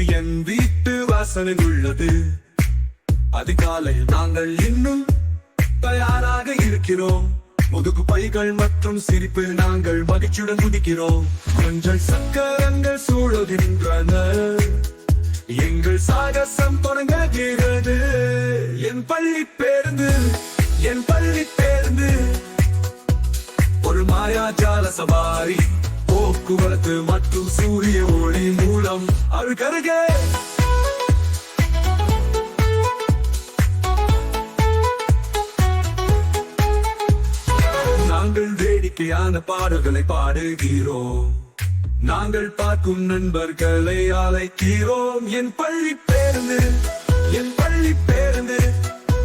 என் வீட்டு வாசலில் உள்ளது. அதிகாலையில் நாங்கள் இன்னும் தயாராக இருக்கிறோம். முதுகு பைகள் மற்றும் சிரிப்பு நாங்கள் மகிழ்ச்சியுடன் குதிக்கிறோம். கொஞ்சம் சக்கரங்கள் சூழுகின்றன, எங்கள் சாகசம் தொடங்குகிறது. என் பள்ளி பேருந்து, என் பள்ளி பேருந்து ஒரு மாயாஜால சவாரி. போக்குவரத்து மற்றும் சூரிய ஒளி மூலம் அருகருகே நாங்கள் வேடிக்கையான பாடல்களை பாடுகிறோம். நாங்கள் பார்க்கும் நண்பர்களை அழைக்கிறோம். என் பள்ளி பேருந்து, என் பள்ளி பேருந்து,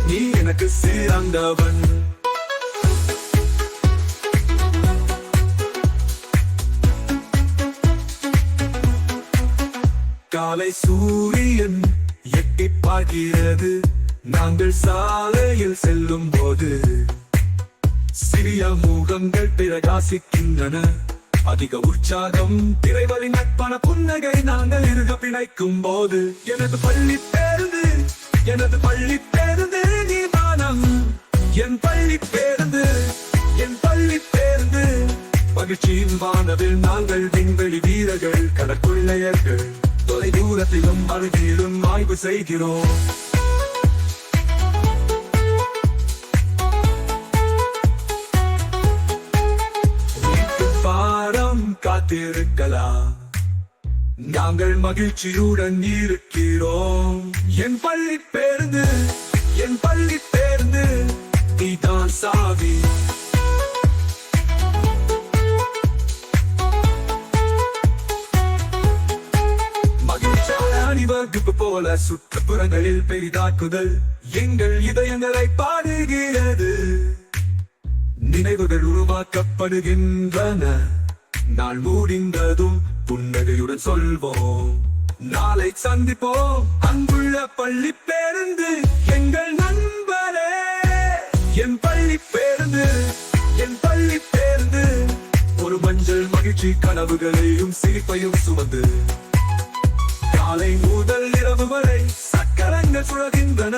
நீ எனக்கு சிறந்தவன். காலை சூரியன் எட்டிப் பார்க்கிறது. நாங்கள் சாலையில் செல்லும் போது சிறிய முகங்கள் பிரகாசிக்கின்றன. அதிக உற்சாகம், திரைவழி நட்பான புன்னகை நாங்கள் இருக பிணைக்கும் போது. எனது பள்ளி பேருந்து, எனது பள்ளி பேருந்து நீதானம். என் பள்ளி பேருந்து, என் பள்ளி பேருந்து மகிழ்ச்சியின் வானவில் நாங்கள் விண்வெளி வீரர்கள், கடற்கொள்ளையர்கள். தொலை தூரத்திலும் அருகிலும் ஆய்வு செய்கிறோம். காத்திருக்கலாம், நாங்கள் மகிழ்ச்சியுடன் இருக்கிறோம். என் பள்ளி பேருந்து, என் பள்ளி பேருந்து நீதான் சாவி. மகிழ்ச்சியான அணிவகுப்பு போல சுற்றுப்புறங்களில் பெரிதாக்குதல் எங்கள் இதயங்களை பாடுகிறது. நினைவுகள் உருவாக்கப்படுகின்றன. நாள் முடிந்ததும் புன்னகையுடன் சொல்வோம், நாளை சந்திப்போம். அன்புள்ள பள்ளி பேருந்து எங்கள் நண்பரே. என் பள்ளி பேருந்து, என் பள்ளி பேருந்து ஒரு மஞ்சள் மகிழ்ச்சி கனவுகளையும் சிரிப்பையும் சுமந்து. காலை முதல் இரவு வரை சக்கரங்கள் சுழகின்றன.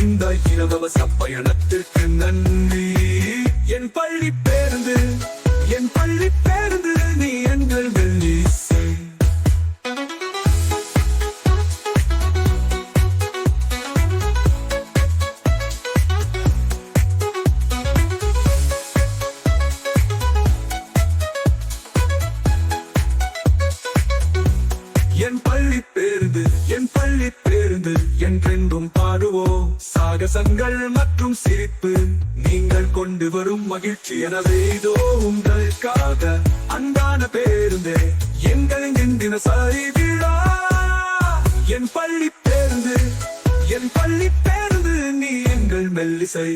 இந்த இலவச பயணத்திற்கு நன்றி. என் பள்ளி பேருந்து, என் பள்ளி பேருந்து நீ எங்கள் வெள்ளிசை. என் பள்ளி பேருந்து, என் பள்ளி பேருந்து என்றென்றும் பாடுவோம். சாகசங்கள் மற்றும் சிரிப்பு நீங்கள் கொண்டு வரும் மகிழ்ச்சி. எனவே இதோ உங்களுக்காக அன்பான பேருந்தே, எங்களின் தினசரி விழா. என் பள்ளி பேருந்து, என் பள்ளி பேருந்து நீ எங்கள் மெல்லிசை.